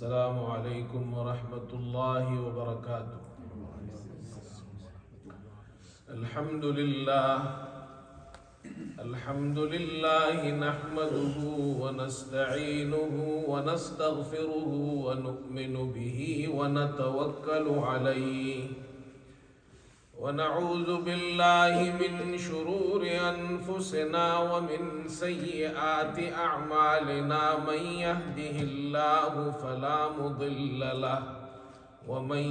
السلام علیکم ورحمۃ اللہ وبرکاتہ۔ الحمد للہ نحمده ونستعینه ونستغفره ونؤمن به ونتوکل علیہ ونعوذ باللہ من شرور انفسنا ومن سیئات اعمالنا من يهده الله فلا مضل له ومن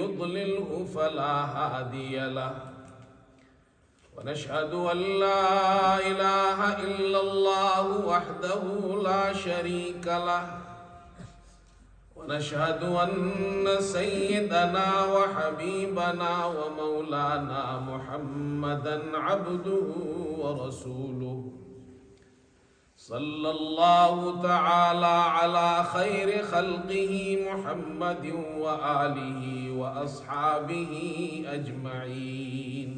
يضلله فلا هادي له ونشهد ان لا اله الا الله وحده لا شريك له ونشهد أن سيدنا وحبيبنا ومولانا محمدا عبده ورسوله صلى الله تعالى على خير خلقه محمد وآله وأصحابه أجمعين.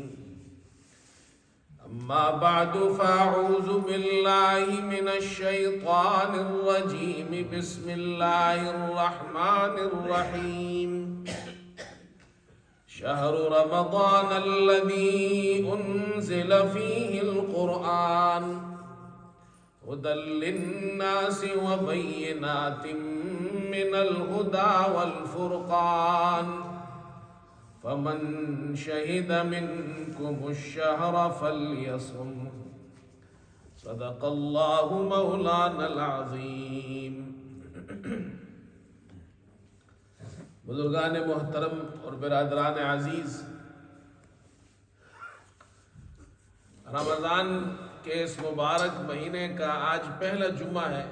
أما بعد فأعوذ بالله من الشيطان الرجيم. بسم الله الرحمن الرحيم. شهر رمضان الذي أنزل فيه القرآن هدى للناس وبينات من الهدى والفرقان فمن شهد منكم الشهر فليصم. صدق الله مولانا العظيم. بزرگان محترم اور برادران عزیز، رمضان کے اس مبارک مہینے کا آج پہلا جمعہ ہے۔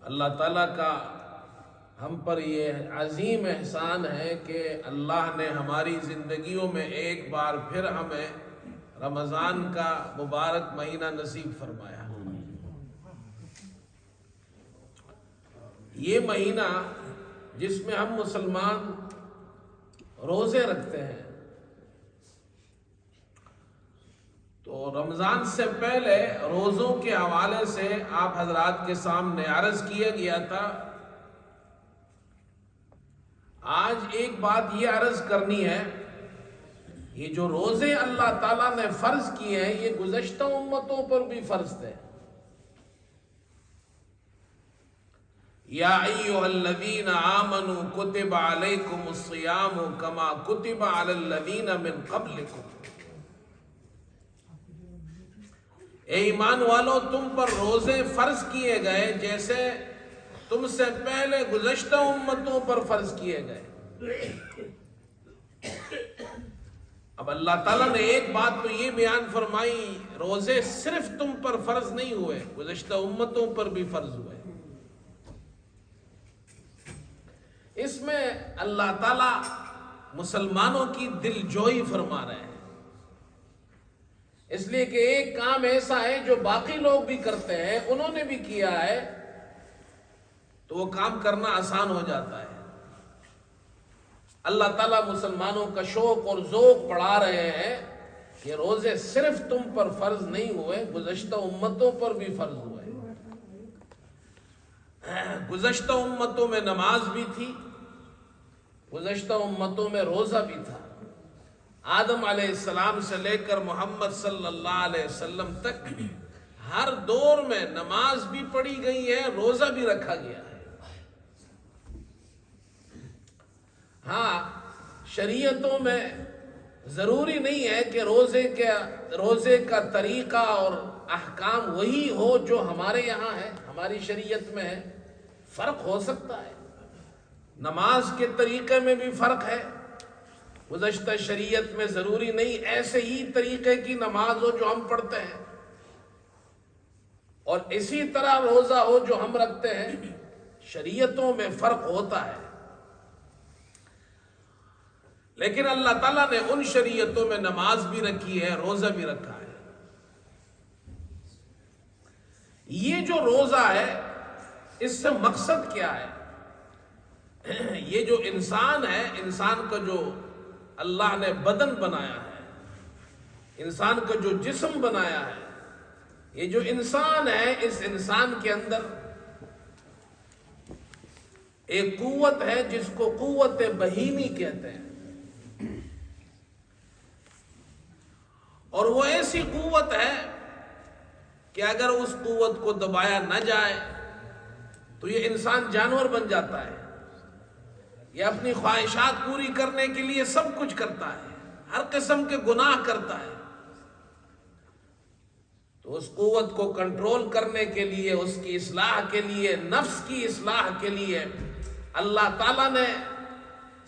اللہ تعالیٰ کا ہم پر یہ عظیم احسان ہے کہ اللہ نے ہماری زندگیوں میں ایک بار پھر ہمیں رمضان کا مبارک مہینہ نصیب فرمایا۔ یہ مہینہ جس میں ہم مسلمان روزے رکھتے ہیں، تو رمضان سے پہلے روزوں کے حوالے سے آپ حضرات کے سامنے عرض کیا گیا تھا۔ آج ایک بات یہ عرض کرنی ہے، یہ جو روزے اللہ تعالیٰ نے فرض کیے ہیں یہ گزشتہ امتوں پر بھی فرض تھے۔ یا ایھا الذین آمنوا کتب علیکم الصیام کما کتب علی الذین من قبلکم۔ اے ایمان والو، تم پر روزے فرض کیے گئے جیسے تم سے پہلے گزشتہ امتوں پر فرض کیے گئے۔ اب اللہ تعالیٰ نے ایک بات تو یہ بیان فرمائی، روزے صرف تم پر فرض نہیں ہوئے، گزشتہ امتوں پر بھی فرض ہوئے۔ اس میں اللہ تعالیٰ مسلمانوں کی دل جوئی فرما رہے ہیں، اس لیے کہ ایک کام ایسا ہے جو باقی لوگ بھی کرتے ہیں، انہوں نے بھی کیا ہے، تو وہ کام کرنا آسان ہو جاتا ہے۔ اللہ تعالیٰ مسلمانوں کا شوق اور ذوق بڑھا رہے ہیں کہ روزے صرف تم پر فرض نہیں ہوئے، گزشتہ امتوں پر بھی فرض ہوئے۔ گزشتہ امتوں میں نماز بھی تھی، گزشتہ امتوں میں روزہ بھی تھا۔ آدم علیہ السلام سے لے کر محمد صلی اللہ علیہ وسلم تک ہر دور میں نماز بھی پڑھی گئی ہے، روزہ بھی رکھا گیا ہے۔ ہاں، شریعتوں میں ضروری نہیں ہے کہ روزے کا طریقہ اور احکام وہی ہو جو ہمارے یہاں ہے، ہماری شریعت میں ہے، فرق ہو سکتا ہے۔ نماز کے طریقے میں بھی فرق ہے، گزشتہ شریعت میں ضروری نہیں ایسے ہی طریقے کی نماز ہو جو ہم پڑھتے ہیں، اور اسی طرح روزہ ہو جو ہم رکھتے ہیں، شریعتوں میں فرق ہوتا ہے۔ لیکن اللہ تعالیٰ نے ان شریعتوں میں نماز بھی رکھی ہے، روزہ بھی رکھا ہے۔ یہ جو روزہ ہے، اس سے مقصد کیا ہے؟ یہ جو انسان ہے، انسان کا جو اللہ نے بدن بنایا ہے، انسان کا جو جسم بنایا ہے، یہ جو انسان ہے، اس انسان کے اندر ایک قوت ہے جس کو قوت بہیمی کہتے ہیں، اور وہ ایسی قوت ہے کہ اگر اس قوت کو دبایا نہ جائے تو یہ انسان جانور بن جاتا ہے، یہ اپنی خواہشات پوری کرنے کے لیے سب کچھ کرتا ہے، ہر قسم کے گناہ کرتا ہے۔ تو اس قوت کو کنٹرول کرنے کے لیے، اس کی اصلاح کے لیے، نفس کی اصلاح کے لیے اللہ تعالیٰ نے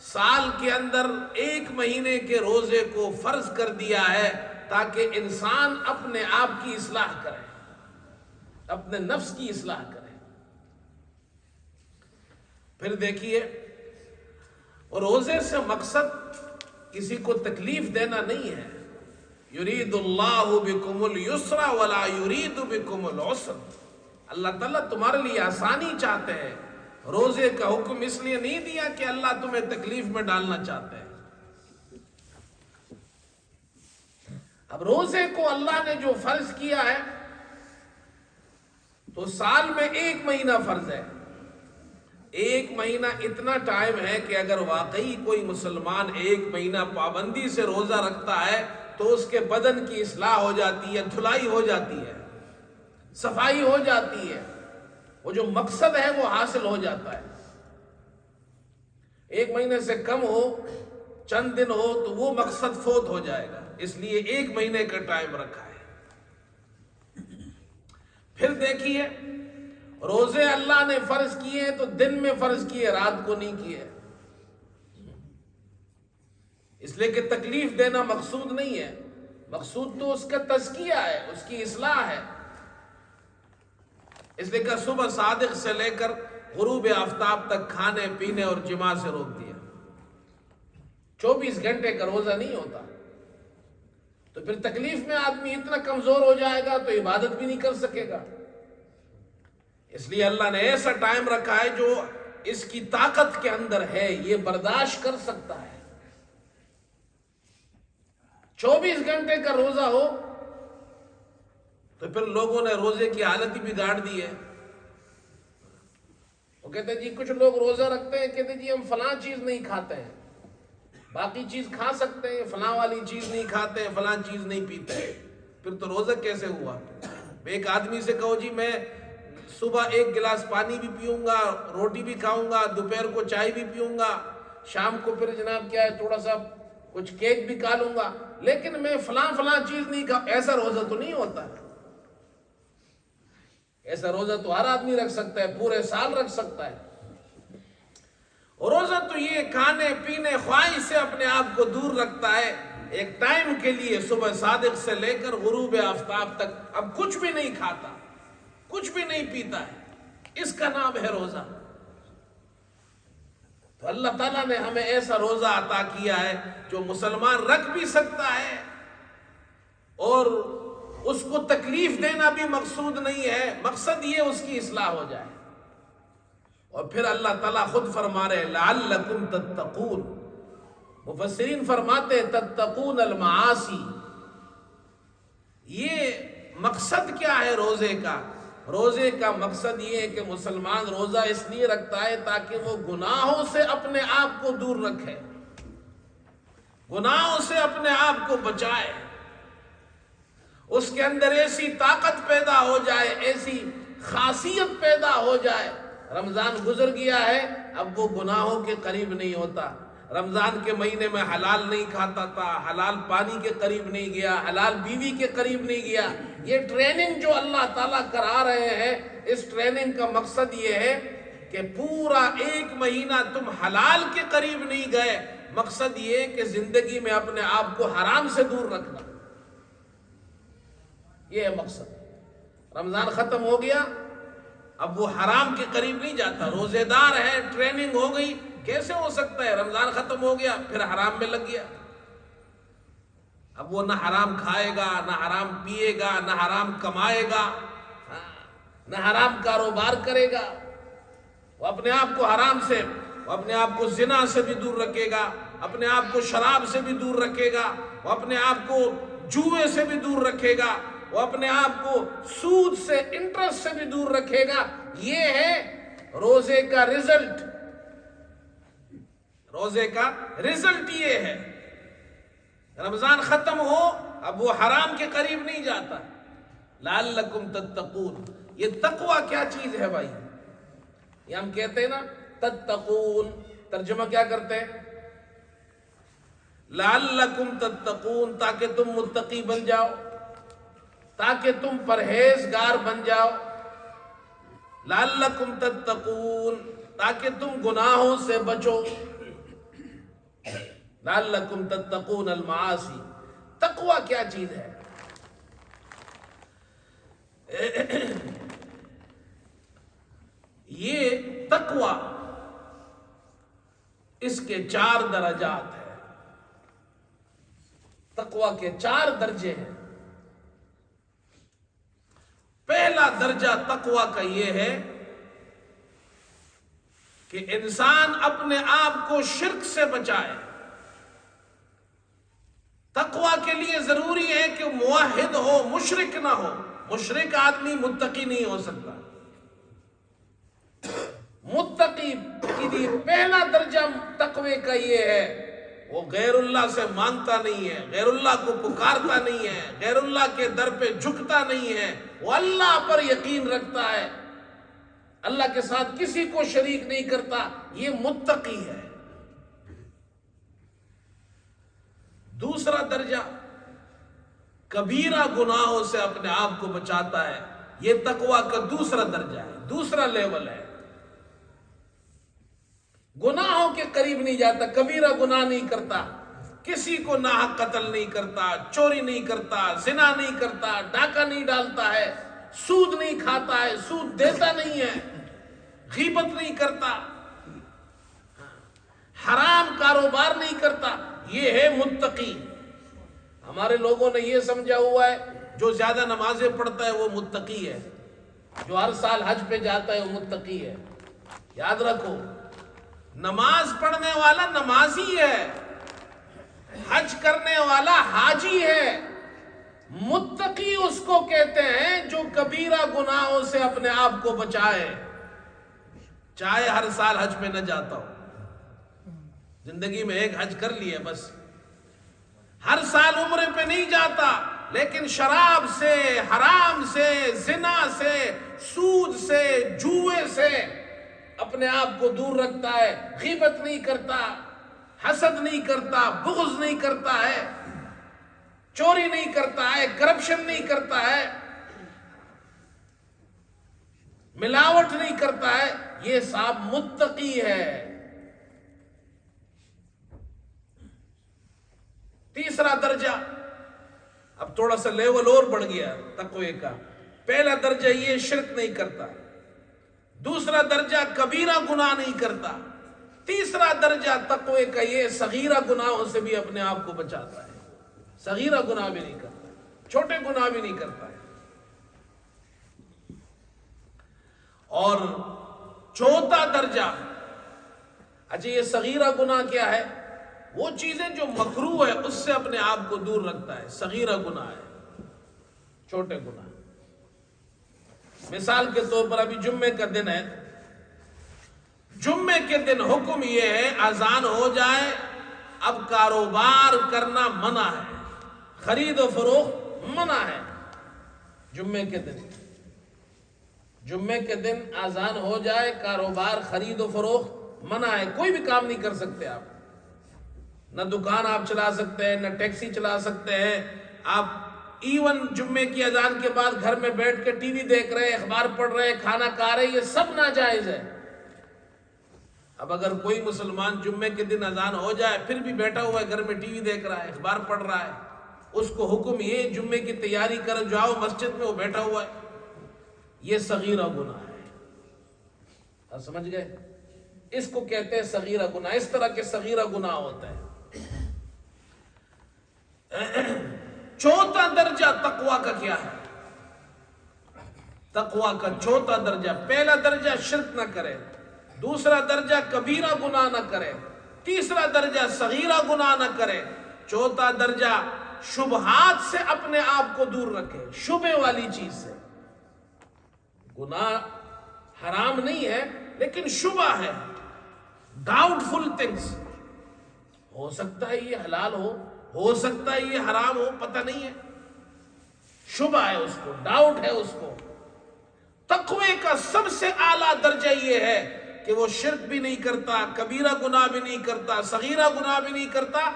سال کے اندر 1 مہینے کے روزے کو فرض کر دیا ہے تاکہ انسان اپنے آپ کی اصلاح کرے، اپنے نفس کی اصلاح کرے۔ پھر دیکھیے، روزے سے مقصد کسی کو تکلیف دینا نہیں ہے۔ یرید اللہ بکم اليسر ولا یرید بکم العسر، اللہ تعالیٰ تمہارے لیے آسانی چاہتے ہیں۔ روزے کا حکم اس لیے نہیں دیا کہ اللہ تمہیں تکلیف میں ڈالنا چاہتے ہیں۔ اب روزے کو اللہ نے جو فرض کیا ہے تو سال میں 1 مہینہ فرض ہے۔ 1 مہینہ اتنا ٹائم ہے کہ اگر واقعی کوئی مسلمان 1 مہینہ پابندی سے روزہ رکھتا ہے تو اس کے بدن کی اصلاح ہو جاتی ہے، دھلائی ہو جاتی ہے، صفائی ہو جاتی ہے، وہ جو مقصد ہے وہ حاصل ہو جاتا ہے۔ 1 مہینے سے کم ہو، چند دن ہو تو وہ مقصد فوت ہو جائے گا، اس لیے 1 مہینے کا ٹائم رکھا ہے۔ پھر دیکھیے، روزے اللہ نے فرض کیے تو دن میں فرض کیے، رات کو نہیں کیے، اس لیے کہ تکلیف دینا مقصود نہیں ہے، مقصود تو اس کا تزکیہ ہے، اس کی اصلاح ہے۔ اس لیے کہ صبح صادق سے لے کر غروب آفتاب تک کھانے پینے اور جماع سے روک دیا۔ 24 گھنٹے کا روزہ نہیں ہوتا، تو پھر تکلیف میں آدمی اتنا کمزور ہو جائے گا تو عبادت بھی نہیں کر سکے گا۔ اس لیے اللہ نے ایسا ٹائم رکھا ہے جو اس کی طاقت کے اندر ہے، یہ برداشت کر سکتا ہے۔ 24 گھنٹے کا روزہ ہو تو پھر لوگوں نے روزے کی حالت ہی بگاڑ دی ہے۔ وہ کہتے ہیں جی، کچھ لوگ روزہ رکھتے ہیں، کہتے ہیں جی ہم فلاں چیز نہیں کھاتے ہیں، باقی چیز کھا سکتے ہیں، فلاں والی چیز نہیں کھاتے ہیں، فلاں چیز نہیں پیتے ہیں، پھر تو روزہ کیسے ہوا؟ ایک آدمی سے کہو جی میں صبح 1 گلاس پانی بھی پیوں گا، روٹی بھی کھاؤں گا، دوپہر کو چائے بھی پیوں گا، شام کو پھر جناب کیا ہے تھوڑا سا کچھ کیک بھی کھا لوں گا، لیکن میں فلاں چیز نہیں کھا، ایسا روزہ تو نہیں ہوتا۔ ایسا روزہ تو ہر آدمی رکھ سکتا ہے، پورے سال رکھ سکتا ہے۔ روزہ تو یہ کھانے پینے خواہش سے اپنے آپ کو دور رکھتا ہے، ایک ٹائم کے لیے صبح صادق سے لے کر غروب آفتاب تک اب کچھ بھی نہیں کھاتا، کچھ بھی نہیں پیتا ہے، اس کا نام ہے روزہ۔ تو اللہ تعالیٰ نے ہمیں ایسا روزہ عطا کیا ہے جو مسلمان رکھ بھی سکتا ہے، اور اس کو تکلیف دینا بھی مقصود نہیں ہے، مقصد یہ اس کی اصلاح ہو جائے۔ اور پھر اللہ تعالیٰ خود فرما رہے لعلکم تتقون، مفسرین فرماتے تتقون المعاصی۔ یہ مقصد کیا ہے روزے کا؟ روزے کا مقصد یہ ہے کہ مسلمان روزہ اس لیے رکھتا ہے تاکہ وہ گناہوں سے اپنے آپ کو دور رکھے، گناہوں سے اپنے آپ کو بچائے، اس کے اندر ایسی طاقت پیدا ہو جائے، ایسی خاصیت پیدا ہو جائے۔ رمضان گزر گیا ہے، اب وہ گناہوں کے قریب نہیں ہوتا، رمضان کے مہینے میں حلال نہیں کھاتا تھا، حلال پانی کے قریب نہیں گیا، حلال بیوی کے قریب نہیں گیا۔ یہ ٹریننگ جو اللہ تعالیٰ کرا رہے ہیں، اس ٹریننگ کا مقصد یہ ہے کہ پورا 1 مہینہ تم حلال کے قریب نہیں گئے، مقصد یہ ہے کہ زندگی میں اپنے آپ کو حرام سے دور رکھنا، یہ ہے مقصد۔ رمضان ختم ہو گیا، اب وہ حرام کے قریب نہیں جاتا، روزے دار ہے، ٹریننگ ہو گئی، کیسے ہو سکتا ہے رمضان ختم ہو گیا پھر حرام میں لگ گیا؟ اب وہ نہ حرام کھائے گا، نہ حرام پیے گا، نہ حرام کمائے گا، نہ حرام کاروبار کرے گا، وہ اپنے آپ کو حرام سے، وہ اپنے آپ کو زنا سے بھی دور رکھے گا، اپنے آپ کو شراب سے بھی دور رکھے گا، وہ اپنے آپ کو جوئے سے بھی دور رکھے گا، وہ اپنے آپ کو سود سے، انٹرسٹ سے بھی دور رکھے گا۔ یہ ہے روزے کا رزلٹ، روزے کا رزلٹ یہ ہے، رمضان ختم ہو اب وہ حرام کے قریب نہیں جاتا. لعلکم تتقون، یہ تقوی کیا چیز ہے بھائی؟ یہ ہم کہتے ہیں نا تتقون، ترجمہ کیا کرتے ہیں؟ لعلکم تتقون، تاکہ تم متقی بن جاؤ، تاکہ تم پرہیزگار بن جاؤ. لعلکم تتقون، تاکہ تم گناہوں سے بچو. لعلکم تتقون المعاصی. تقوی کیا چیز ہے؟ یہ تقوی اس کے 4 درجات ہیں. تقوی کے 4 درجے ہیں. پہلا درجہ تقوی کا یہ ہے کہ انسان اپنے آپ کو شرک سے بچائے. تقوی کے لیے ضروری ہے کہ موحد ہو، مشرک نہ ہو. مشرک آدمی متقی نہیں ہو سکتا. متقی کے لیے پہلا درجہ تقوی کا یہ ہے وہ غیر اللہ سے مانگتا نہیں ہے، غیر اللہ کو پکارتا نہیں ہے، غیر اللہ کے در پہ جھکتا نہیں ہے، وہ اللہ پر یقین رکھتا ہے، اللہ کے ساتھ کسی کو شریک نہیں کرتا. یہ متقی ہے. دوسرا درجہ کبیرہ گناہوں سے اپنے آپ کو بچاتا ہے. یہ تقوی کا دوسرا درجہ ہے، دوسرا لیول ہے. گناہوں کے قریب نہیں جاتا، کبیرہ گناہ نہیں کرتا، کسی کو ناحق قتل نہیں کرتا، چوری نہیں کرتا، زنا نہیں کرتا، ڈاکہ نہیں ڈالتا ہے، سود نہیں کھاتا ہے، سود دیتا نہیں ہے، غیبت نہیں کرتا، حرام کاروبار نہیں کرتا. یہ ہے متقی. ہمارے لوگوں نے یہ سمجھا ہوا ہے جو زیادہ نمازیں پڑھتا ہے وہ متقی ہے، جو ہر سال حج پہ جاتا ہے وہ متقی ہے. یاد رکھو، نماز پڑھنے والا نمازی ہے، حج کرنے والا حاجی ہے. متقی اس کو کہتے ہیں جو کبیرہ گناہوں سے اپنے آپ کو بچائے، چاہے ہر سال حج پہ نہ جاتا ہو، زندگی میں ایک حج کر لیا بس، ہر سال عمرے پہ نہیں جاتا، لیکن شراب سے، حرام سے، زنا سے، سود سے، جوئے سے اپنے آپ کو دور رکھتا ہے، غیبت نہیں کرتا، حسد نہیں کرتا، بغض نہیں کرتا ہے، چوری نہیں کرتا ہے، کرپشن نہیں کرتا ہے، ملاوٹ نہیں کرتا ہے. یہ صاحب متقی ہے. تیسرا درجہ، اب تھوڑا سا لیول اور بڑھ گیا تقوی کا. پہلا درجہ یہ شرک نہیں کرتا، دوسرا درجہ کبیرہ گناہ نہیں کرتا، تیسرا درجہ تقوی کا یہ صغیرہ گناہوں سے بھی اپنے آپ کو بچاتا ہے. صغیرہ گناہ بھی نہیں کرتا، چھوٹے گناہ بھی نہیں کرتا ہے. اور چوتھا درجہ، اچھا یہ صغیرہ گناہ کیا ہے؟ وہ چیزیں جو مکروہ ہے اس سے اپنے آپ کو دور رکھتا ہے. صغیرہ گناہ ہے، چھوٹے گناہ. مثال کے طور پر ابھی جمعے کا دن ہے، جمعے کے دن حکم یہ ہے اذان ہو جائے اب کاروبار کرنا منع ہے، خرید و فروخت منع ہے. جمعے کے دن، جمعے کے دن اذان ہو جائے، کاروبار خرید و فروخت منع ہے. کوئی بھی کام نہیں کر سکتے آپ، نہ دکان آپ چلا سکتے ہیں، نہ ٹیکسی چلا سکتے ہیں آپ. ایون جمعے کی اذان کے بعد گھر میں بیٹھ کے ٹی وی دیکھ رہے، اخبار پڑھ رہے، کھانا کھا رہے، یہ سب ناجائز ہے. اب اگر کوئی مسلمان جمعے کے دن اذان ہو جائے پھر بھی بیٹھا ہوا ہے گھر میں ٹی وی دیکھ رہا ہے، اخبار پڑھ رہا ہے، اس کو حکم یہ جمعے کی تیاری کر جاؤ مسجد میں، وہ بیٹھا ہوا ہے، یہ صغیرہ گناہ ہے. سمجھ گئے؟ اس کو کہتے ہیں صغیرہ گناہ. اس طرح کے صغیرہ گناہ ہوتا ہے. چوتھا درجہ تقوی کا کیا ہے؟ تقوی کا چوتھا درجہ، پہلا درجہ شرک نہ کرے، دوسرا درجہ کبیرہ گناہ نہ کرے، تیسرا درجہ صغیرہ گناہ نہ کرے، چوتھا درجہ شبہات سے اپنے آپ کو دور رکھے، شبہ والی چیز سے. گناہ حرام نہیں ہے لیکن شبہ ہے، ڈاؤٹ فل تھنگس. ہو سکتا ہے یہ حلال ہو سکتا ہے یہ حرام ہو، پتہ نہیں ہے، شبہ ہے اس کو، ڈاؤٹ ہے اس کو۔ تقوی کا سب سے اعلیٰ درجہ یہ ہے کہ وہ شرک بھی نہیں کرتا، کبیرہ گناہ بھی نہیں کرتا، صغیرہ گناہ بھی نہیں کرتا،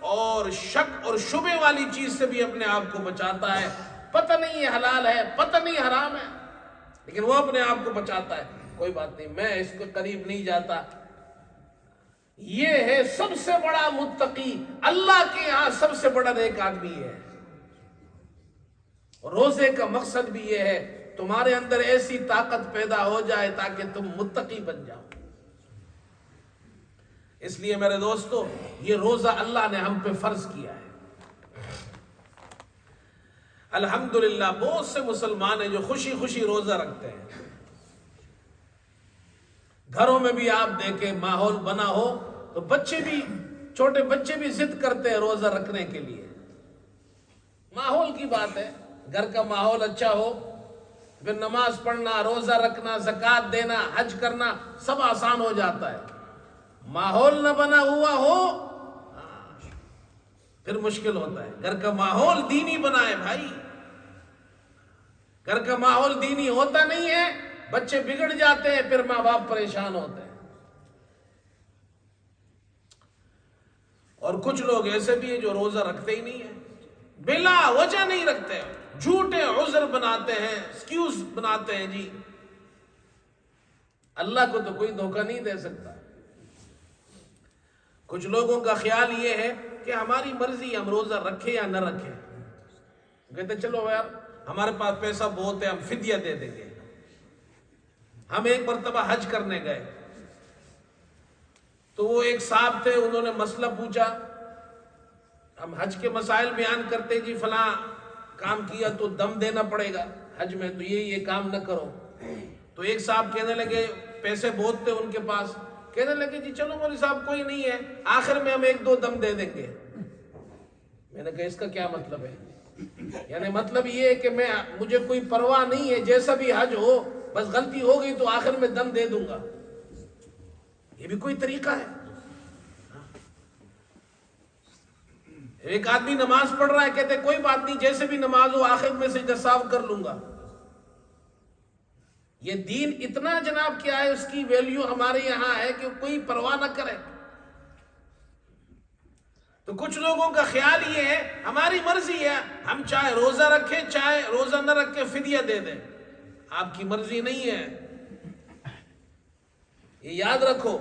اور شک اور شبہ والی چیز سے بھی اپنے آپ کو بچاتا ہے۔ پتہ نہیں یہ حلال ہے، پتہ نہیں حرام ہے، لیکن وہ اپنے آپ کو بچاتا ہے، کوئی بات نہیں، میں اس کے قریب نہیں جاتا۔ یہ ہے سب سے بڑا متقی، اللہ کے یہاں سب سے بڑا نیک آدمی ہے۔ روزے کا مقصد بھی یہ ہے تمہارے اندر ایسی طاقت پیدا ہو جائے تاکہ تم متقی بن جاؤ۔ اس لیے میرے دوستو، یہ روزہ اللہ نے ہم پہ فرض کیا ہے۔ الحمدللہ بہت سے مسلمان ہیں جو خوشی خوشی روزہ رکھتے ہیں۔ گھروں میں بھی آپ دیکھیں ماحول بنا ہو تو بچے بھی، چھوٹے بچے بھی ضد کرتے ہیں روزہ رکھنے کے لیے۔ ماحول کی بات ہے، گھر کا ماحول اچھا ہو، پھر نماز پڑھنا، روزہ رکھنا، زکوٰۃ دینا، حج کرنا سب آسان ہو جاتا ہے۔ ماحول نہ بنا ہوا ہو پھر مشکل ہوتا ہے۔ گھر کا ماحول دینی بنائے بھائی، گھر کا ماحول دینی ہوتا نہیں ہے، بچے بگڑ جاتے ہیں، پھر ماں باپ پریشان ہوتے ہیں۔ اور کچھ لوگ ایسے بھی ہیں جو روزہ رکھتے ہی نہیں ہیں، بلا وجہ نہیں رکھتے، جھوٹے عذر بناتے ہیں، ایکسکیوز بناتے ہیں جی۔ اللہ کو تو کوئی دھوکہ نہیں دے سکتا۔ کچھ لوگوں کا خیال یہ ہے کہ ہماری مرضی، ہم روزہ رکھیں یا نہ رکھیں۔ کہتے چلو یار ہمارے پاس پیسہ بہت ہے، ہم فدیہ دے دیں گے۔ ہم ایک مرتبہ حج کرنے گئے تو وہ ایک صاحب تھے، انہوں نے مسئلہ پوچھا، ہم حج کے مسائل بیان کرتے جی، فلاں کام کیا تو دم دینا پڑے گا حج میں، تو یہ کام نہ کرو۔ تو ایک صاحب کہنے لگے، پیسے بہت تھے ان کے پاس، کہنے لگے جی چلو مولوی صاحب کوئی نہیں ہے، آخر میں ہم 1-2 دم دے دیں گے۔ میں نے کہا اس کا کیا مطلب ہے؟ یعنی مطلب یہ ہے کہ مجھے کوئی پرواہ نہیں ہے، جیسا بھی حج ہو، بس غلطی ہو گئی تو آخر میں دم دے دوں گا۔ یہ بھی کوئی طریقہ ہے؟ ایک آدمی نماز پڑھ رہا ہے، کہتے کوئی بات نہیں، جیسے بھی نماز ہو آخر میں سجدہ سہو کر لوں گا۔ یہ دین اتنا جناب کیا ہے، اس کی ویلیو ہمارے یہاں ہے کہ کوئی پرواہ نہ کرے۔ تو کچھ لوگوں کا خیال یہ ہے ہماری مرضی ہے، ہم چاہے روزہ رکھیں چاہے روزہ نہ رکھیں، فدیہ دے دیں۔ آپ کی مرضی نہیں ہے، یہ یاد رکھو۔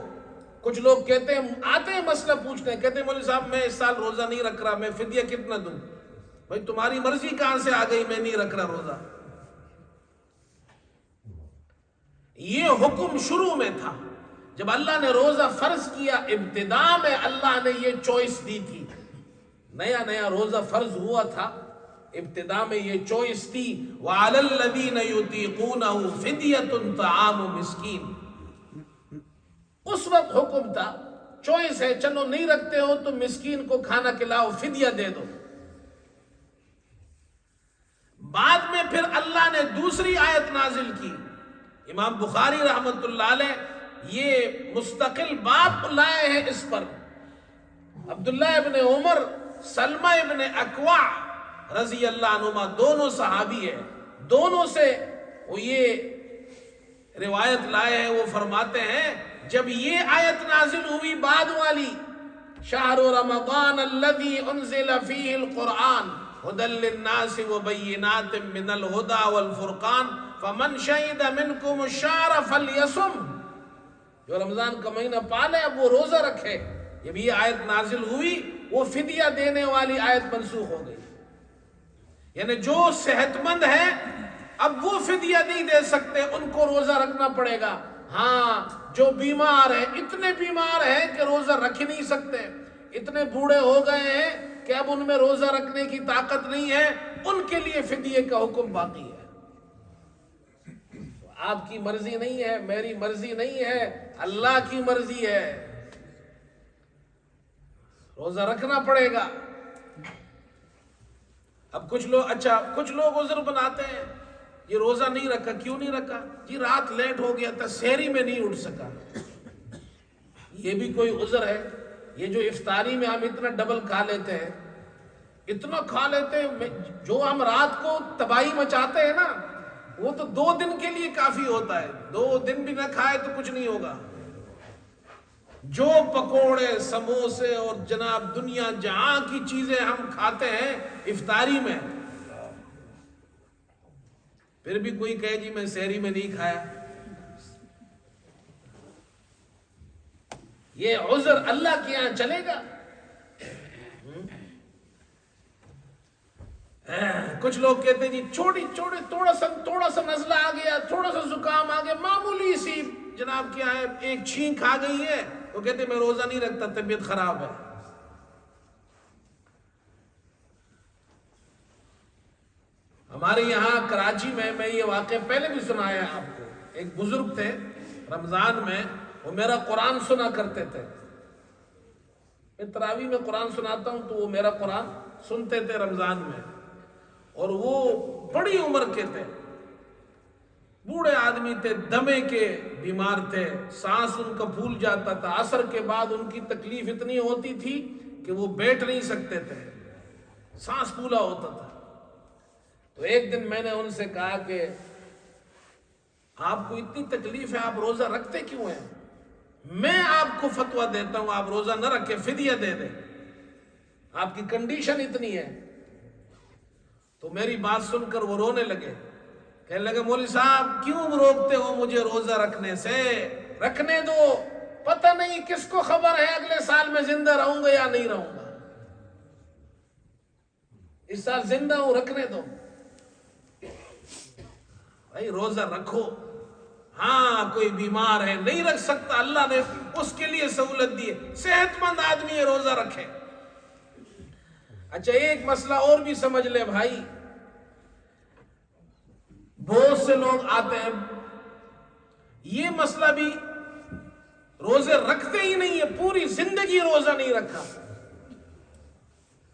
کچھ لوگ کہتے ہیں، آتے ہیں مسئلہ پوچھتے ہیں، کہتے ہیں مولوی صاحب میں اس سال روزہ نہیں رکھ رہا، میں فدیہ کتنا دوں؟ بھائی تمہاری مرضی کہاں سے آ گئی میں نہیں رکھ رہا روزہ؟ یہ حکم شروع میں تھا، جب اللہ نے روزہ فرض کیا، ابتدا میں اللہ نے یہ چوائس دی تھی۔ نیا نیا روزہ فرض ہوا تھا، ابتدا میں یہ چوائس تھی، وَعَلَى الَّذِينَ يُطِيقُونَهُ فِدْيَةٌ طَعَامُ مِسْكِينٍ۔ اس وقت حکم تھا، چوائس ہے، چلو نہیں رکھتے ہو تو مسکین کو کھانا کھلاؤ، فدیہ دے دو۔ بعد میں پھر اللہ نے دوسری آیت نازل کی، امام بخاری رحمت اللہ علیہ یہ مستقل باب لائے ہیں اس پر۔ عبداللہ ابن عمر، سلمہ ابن اکوع رضی اللہ عنہما، دونوں صحابی ہیں، دونوں سے وہ یہ روایت لائے ہیں۔ وہ فرماتے ہیں جب یہ آیت نازل ہوئی بعد والی، شہر رمضان الذی انزل فیہ القرآن ھدی للناس وبینات من الھدی والفرقان فمن شہد منکم الشہر فلیصم، جو رمضان کا مہینہ پالے اب وہ روزہ رکھے۔ جب یہ آیت نازل ہوئی، وہ فدیہ دینے والی آیت منسوخ ہو گئی، یعنی جو صحت مند ہے اب وہ فدیہ نہیں دے سکتے، ان کو روزہ رکھنا پڑے گا۔ ہاں جو بیمار ہیں، اتنے بیمار ہیں کہ روزہ رکھ نہیں سکتے، اتنے بوڑھے ہو گئے ہیں کہ اب ان میں روزہ رکھنے کی طاقت نہیں ہے، ان کے لیے فدیے کا حکم باقی ہے۔ آپ کی مرضی نہیں ہے، میری مرضی نہیں ہے، اللہ کی مرضی ہے، روزہ رکھنا پڑے گا۔ اب کچھ لوگ عذر بناتے ہیں، یہ روزہ نہیں رکھا، کیوں نہیں رکھا؟ جی رات لیٹ ہو گیا تھا، سحری میں نہیں اٹھ سکا۔ یہ بھی کوئی عذر ہے؟ یہ جو افطاری میں ہم اتنا ڈبل کھا لیتے ہیں، اتنا کھا لیتے ہیں، جو ہم رات کو تباہی مچاتے ہیں نا، وہ تو 2 دن کے لیے کافی ہوتا ہے، 2 دن بھی نہ کھائے تو کچھ نہیں ہوگا۔ جو پکوڑے، سموسے اور جناب دنیا جہاں کی چیزیں ہم کھاتے ہیں افطاری میں، پھر بھی کوئی کہے جی میں سحری میں نہیں کھایا، یہ عذر اللہ کے یہاں چلے گا؟ کچھ لوگ کہتے ہیں جی تھوڑا سا نزلہ آ گیا، تھوڑا سا زکام آ گیا، معمولی سی جناب کیا ہے ایک چھینک آ گئی ہے، وہ کہتے ہیں میں روزہ نہیں رکھتا، طبیعت خراب ہے۔ ہمارے یہاں کراچی میں یہ واقعہ پہلے بھی سنایا ہے آپ کو، ایک بزرگ تھے رمضان میں، وہ میرا قرآن سنا کرتے تھے، میں تراویح میں قرآن سناتا ہوں تو وہ میرا قرآن سنتے تھے رمضان میں، اور وہ بڑی عمر کے تھے، بوڑھے آدمی تھے، دمے کے بیمار تھے، سانس ان کا پھول جاتا تھا، عصر کے بعد ان کی تکلیف اتنی ہوتی تھی کہ وہ بیٹھ نہیں سکتے تھے، سانس پھولا ہوتا تھا۔ تو ایک دن میں نے ان سے کہا کہ آپ کو اتنی تکلیف ہے، آپ روزہ رکھتے کیوں ہیں؟ میں آپ کو فتویٰ دیتا ہوں آپ روزہ نہ رکھیں، فدیہ دے دیں، آپ کی کنڈیشن اتنی ہے۔ تو میری بات سن کر وہ رونے لگے، کہنے لگے مولوی صاحب کیوں روکتے ہو مجھے روزہ رکھنے سے؟ رکھنے دو، پتہ نہیں کس کو خبر ہے اگلے سال میں زندہ رہوں گا یا نہیں رہوں گا، اس سال زندہ ہوں، رکھنے دو۔ بھائی روزہ رکھو، ہاں کوئی بیمار ہے نہیں رکھ سکتا، اللہ نے اس کے لیے سہولت دی ہے، صحت مند آدمی ہے روزہ رکھے۔ اچھا ایک مسئلہ اور بھی سمجھ لے بھائی، بہت سے لوگ آتے ہیں، یہ مسئلہ بھی روزے رکھتے ہی نہیں ہے، پوری زندگی روزہ نہیں رکھا،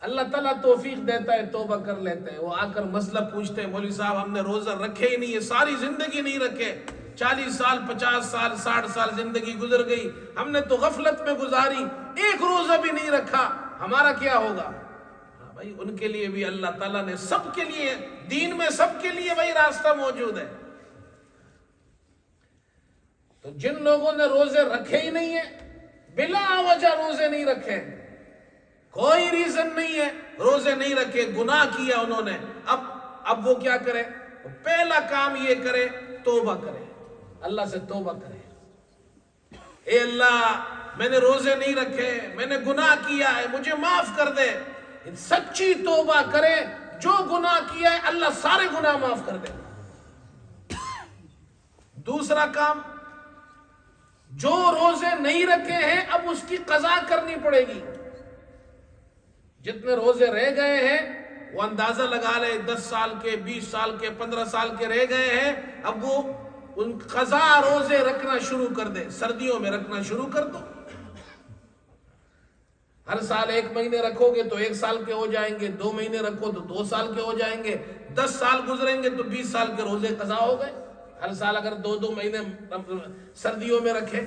اللہ تعالیٰ توفیق دیتا ہے توبہ کر لیتے ہیں، وہ آ کر مسئلہ پوچھتے ہیں مولوی صاحب ہم نے روزہ رکھے ہی نہیں ہے، ساری زندگی نہیں رکھے، 40 سال 50 سال 60 سال زندگی گزر گئی، ہم نے تو غفلت میں گزاری، ایک روزہ بھی نہیں رکھا، ہمارا کیا ہوگا؟ ہاں بھائی ان کے لیے بھی اللہ تعالیٰ نے سب کے لیے، دین میں سب کے لیے وہی راستہ موجود ہے۔ تو جن لوگوں نے روزے رکھے ہی نہیں ہیں، بلا وجہ روزے نہیں رکھے، کوئی ریزن نہیں ہے، روزے نہیں رکھے، گناہ کیا انہوں نے، اب وہ کیا کرے؟ پہلا کام یہ کرے توبہ کرے، اللہ سے توبہ کرے، اے اللہ میں نے روزے نہیں رکھے، میں نے گناہ کیا ہے، مجھے معاف کر دے، سچی توبہ کرے، جو گناہ کیا ہے اللہ سارے گناہ معاف کر دے۔ دوسرا کام، جو روزے نہیں رکھے ہیں اب اس کی قضا کرنی پڑے گی، جتنے روزے رہ گئے ہیں وہ اندازہ لگا لے، 10 سال کے 20 سال کے 15 سال کے رہ گئے ہیں، اب وہ ان قضا روزے رکھنا شروع کر دے، سردیوں میں رکھنا شروع کر دو، ہر سال 1 مہینے رکھو گے تو 1 سال کے ہو جائیں گے، 2 مہینے رکھو تو 2 سال کے ہو جائیں گے، 10 سال گزریں گے تو 20 سال کے روزے قضا ہو گئے، ہر سال اگر 2 مہینے سردیوں میں رکھے۔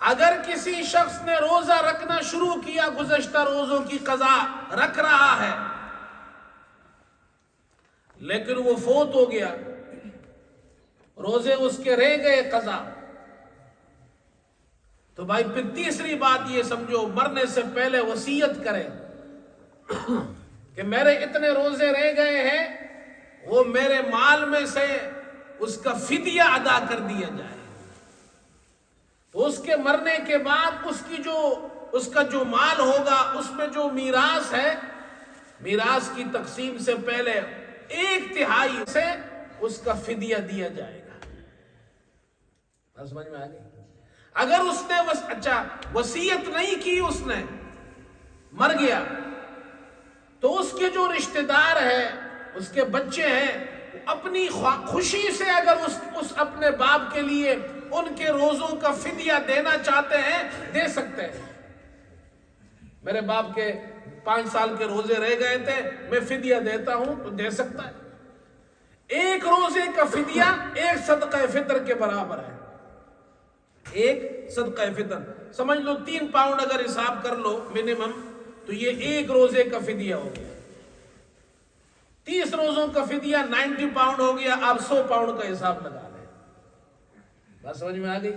اگر کسی شخص نے روزہ رکھنا شروع کیا، گزشتہ روزوں کی قضا رکھ رہا ہے، لیکن وہ فوت ہو گیا، روزے اس کے رہ گئے قضا، تو بھائی پھر تیسری بات یہ سمجھو، مرنے سے پہلے وصیت کرے کہ میرے اتنے روزے رہ گئے ہیں، وہ میرے مال میں سے اس کا فدیہ ادا کر دیا جائے، تو اس کے مرنے کے بعد اس کا جو مال ہوگا، اس میں جو میراث ہے، میراث کی تقسیم سے پہلے 1/3 سے اس کا فدیہ دیا جائے گا۔ بات سمجھ میں آ گئی؟ اگر اس نے وصیت نہیں کی، اس نے مر گیا، تو اس کے جو رشتہ دار ہیں، اس کے بچے ہیں، اپنی خوشی سے اگر اس اپنے باپ کے لیے ان کے روزوں کا فدیہ دینا چاہتے ہیں، دے سکتے ہیں۔ میرے باپ کے 5 سال کے روزے رہ گئے تھے، میں فدیہ دیتا ہوں، تو دے سکتا ہے۔ 1 روزے کا فدیہ 1 صدقہ فطر کے برابر ہے۔ ایک صدقہ فطر، سمجھ لو 3 پاؤنڈ اگر حساب کر لو منیمم، تو یہ ایک روزے کا فدیہ ہو گیا۔ 30 روزوں کا فدیہ 90 پاؤنڈ ہو گیا، آپ 100 پاؤنڈ کا حساب لگا لیں۔ بات سمجھ میں آ گئی؟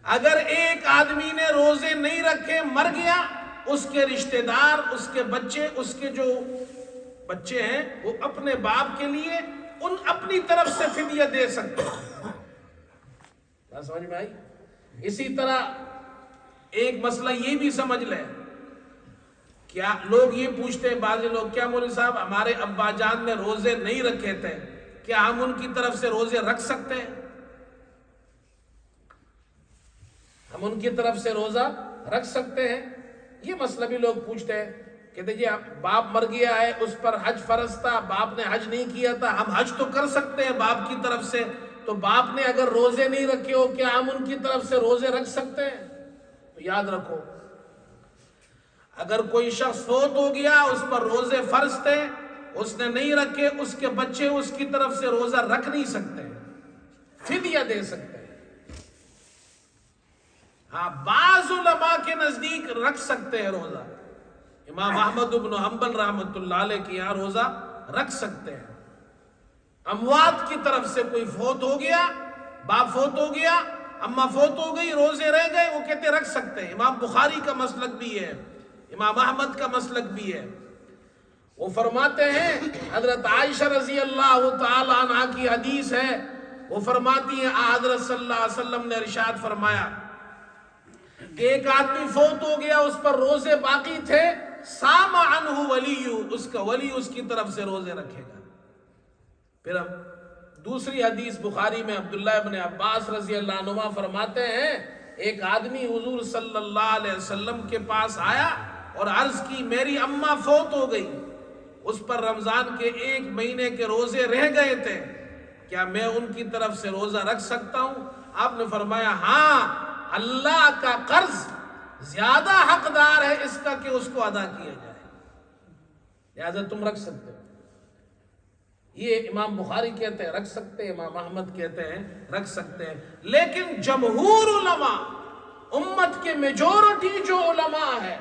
اگر ایک آدمی نے روزے نہیں رکھے مر گیا، اس کے رشتہ دار، اس کے بچے، اس کے جو بچے ہیں وہ اپنے باپ کے لیے ان اپنی طرف سے فدیہ دے سکتے ہیں۔ بات سمجھ میں آئی؟ اسی طرح ایک مسئلہ یہ بھی سمجھ لیں، کیا لوگ یہ پوچھتے ہیں بعض لوگ، کیا مولوی صاحب ہمارے ابا جان نے روزے نہیں رکھے تھے، کیا ہم ان کی طرف سے روزے رکھ سکتے ہیں؟ ہم ان کی طرف سے روزہ رکھ سکتے ہیں؟ یہ مسئلہ بھی لوگ پوچھتے ہیں، کہتے جی باپ مر گیا ہے، اس پر حج فرض تھا، باپ نے حج نہیں کیا تھا، ہم حج تو کر سکتے ہیں باپ کی طرف سے، تو باپ نے اگر روزے نہیں رکھے ہو کیا ہم ان کی طرف سے روزے رکھ سکتے ہیں؟ تو یاد رکھو، اگر کوئی شخص فوت ہو گیا، اس پر روزے فرض تھے، اس نے نہیں رکھے، اس کے بچے اس کی طرف سے روزہ رکھ نہیں سکتے، فدیہ دے سکتے ہیں۔ ہاں بعض علماء کے نزدیک رکھ سکتے ہیں روزہ، امام احمد بن حنبل رحمۃ اللہ علیہ کے یہاں روزہ رکھ سکتے ہیں۔ اموات کی طرف سے کوئی فوت ہو گیا، باپ فوت ہو گیا، اماں فوت ہو گئی، روزے رہ گئے، وہ کہتے رکھ سکتے ہیں۔ امام بخاری کا مسلک بھی ہے، امام احمد کا مسلک بھی ہے۔ وہ فرماتے ہیں، حضرت عائشہ رضی اللہ تعالی عنہ کی حدیث ہے، وہ فرماتی ہیں حضرت صلی اللہ علیہ وسلم نے ارشاد فرمایا کہ ایک آدمی فوت ہو گیا، اس پر روزے باقی تھے، صام عنہ ولی، اس کا ولی اس کی طرف سے روزے رکھے گا۔ پھر اب دوسری حدیث بخاری میں عبداللہ ابن عباس رضی اللہ عنہما فرماتے ہیں، ایک آدمی حضور صلی اللہ علیہ وسلم کے پاس آیا اور عرض کی میری اماں فوت ہو گئی، اس پر رمضان کے 1 مہینے کے روزے رہ گئے تھے، کیا میں ان کی طرف سے روزہ رکھ سکتا ہوں؟ آپ نے فرمایا ہاں، اللہ کا قرض زیادہ حقدار ہے اس کا کہ اس کو ادا کیا جائے، لہذا تم رکھ سکتے ہو۔ یہ امام بخاری کہتے ہیں رکھ سکتے ہیں، امام احمد کہتے ہیں رکھ سکتے ہیں، لیکن جمہور علماء، امت کے میجورٹی جو علماء ہے،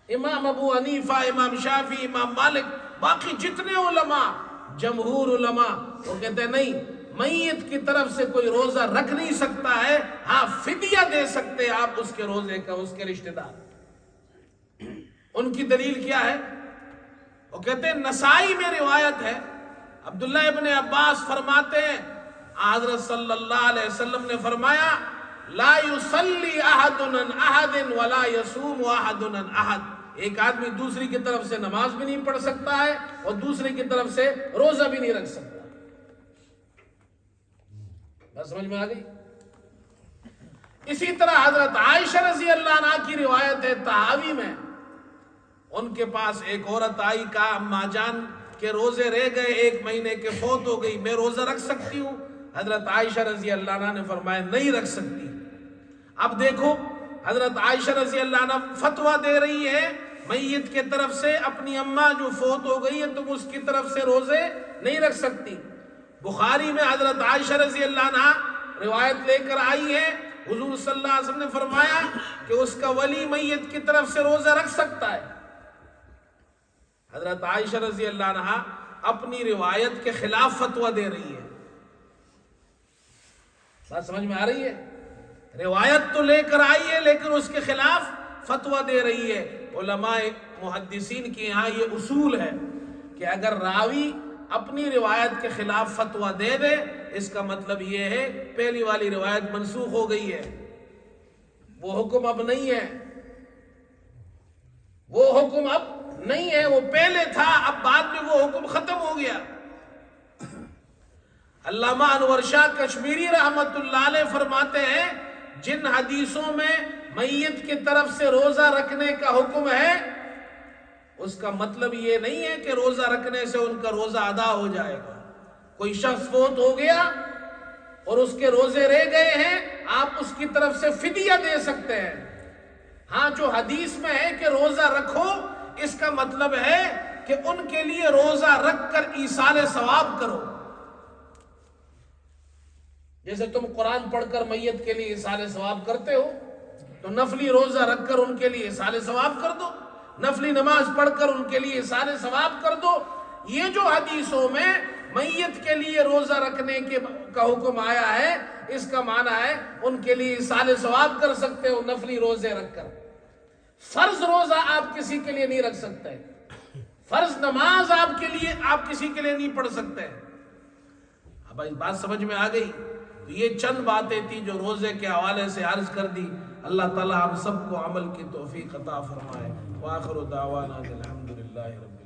امام ابو حنیفہ، امام شافعی، امام مالک، باقی جتنے علماء، جمہور علماء وہ کہتے ہیں نہیں، میت کی طرف سے کوئی روزہ رکھ نہیں سکتا ہے، ہاں فدیہ دے سکتے ہیں آپ اس کے روزے کا، اس کے رشتہ دار۔ ان کی دلیل کیا ہے؟ وہ کہتے ہیں نسائی میں روایت ہے، عبداللہ ابن عباس فرماتے ہیں حضرت صلی اللہ علیہ وسلم نے فرمایا لا یصلی احد عن احد ولا یصوم احد عن احد، ایک آدمی دوسری کی طرف سے نماز بھی نہیں پڑھ سکتا ہے اور دوسری کی طرف سے روزہ بھی نہیں رکھ سکتا۔ بس سمجھ میں آ گئی؟ اسی طرح حضرت عائشہ رضی اللہ عنہ کی روایت ہے تحاوی میں، ان کے پاس ایک عورت آئی، کہا اماں جان کے روزے رہ گئے 1 مہینے کے، فوت ہو گئی، میں روزہ رکھ سکتی ہوں؟ حضرت عائشہ رضی اللہ عنہ نے فرمایا نہیں رکھ سکتی۔ اب دیکھو حضرت عائشہ رضی اللہ عنہ فتویٰ دے رہی ہے میت کے طرف سے، اپنی اماں جو فوت ہو گئی ہے تم اس کی طرف سے روزے نہیں رکھ سکتی۔ بخاری میں حضرت عائشہ رضی اللہ عنہ روایت لے کر آئی ہے، حضور صلی اللہ علیہ وسلم نے فرمایا کہ اس کا ولی میت کی طرف سے روزہ رکھ سکتا ہے۔ حضرت عائشہ رضی اللہ عنہ اپنی روایت کے خلاف فتویٰ دے رہی ہے۔ بات سمجھ میں آ رہی ہے؟ روایت تو لے کر آئی ہے لیکن اس کے خلاف فتویٰ دے رہی ہے۔ علماء محدثین کے یہاں یہ اصول ہے کہ اگر راوی اپنی روایت کے خلاف فتویٰ دے دے، اس کا مطلب یہ ہے پہلی والی روایت منسوخ ہو گئی ہے، وہ حکم اب نہیں ہے، وہ حکم اب نہیں ہے، وہ پہلے تھا، اب بعد میں وہ حکم ختم ہو گیا۔ علامہ انور شاہ کشمیری رحمت اللہ علیہ فرماتے ہیں جن حدیثوں میں میت کی طرف سے روزہ رکھنے کا حکم ہے، اس کا مطلب یہ نہیں ہے کہ روزہ رکھنے سے ان کا روزہ ادا ہو جائے گا۔ کوئی شخص فوت ہو گیا اور اس کے روزے رہ گئے ہیں، آپ اس کی طرف سے فدیہ دے سکتے ہیں۔ ہاں جو حدیث میں ہے کہ روزہ رکھو، اس کا مطلب ہے کہ ان کے لیے روزہ رکھ کر ایصال ثواب کرو۔ جیسے تم قرآن پڑھ کر میت کے لیے ایصال ثواب کرتے ہو تو نفلی روزہ رکھ کر ان کے لیے ایصال ثواب کر دو، نفلی نماز پڑھ کر ان کے لیے ایصال ثواب کر دو۔ یہ جو حدیثوں میں میت کے لیے روزہ رکھنے کا حکم آیا ہے، اس کا معنی ہے ان کے لیے ایصال ثواب کر سکتے ہو نفلی روزے رکھ کر۔ فرض روزہ آپ کسی کے لیے نہیں رکھ سکتے، فرض نماز آپ کسی کے لیے نہیں پڑھ سکتے۔ اب اس بات سمجھ میں آ گئی؟ تو یہ چند باتیں تھی جو روزے کے حوالے سے عرض کر دی۔ اللہ تعالیٰ ہم سب کو عمل کی توفیق عطا فرمائے۔ وآخر دعوانا الحمدللہ رب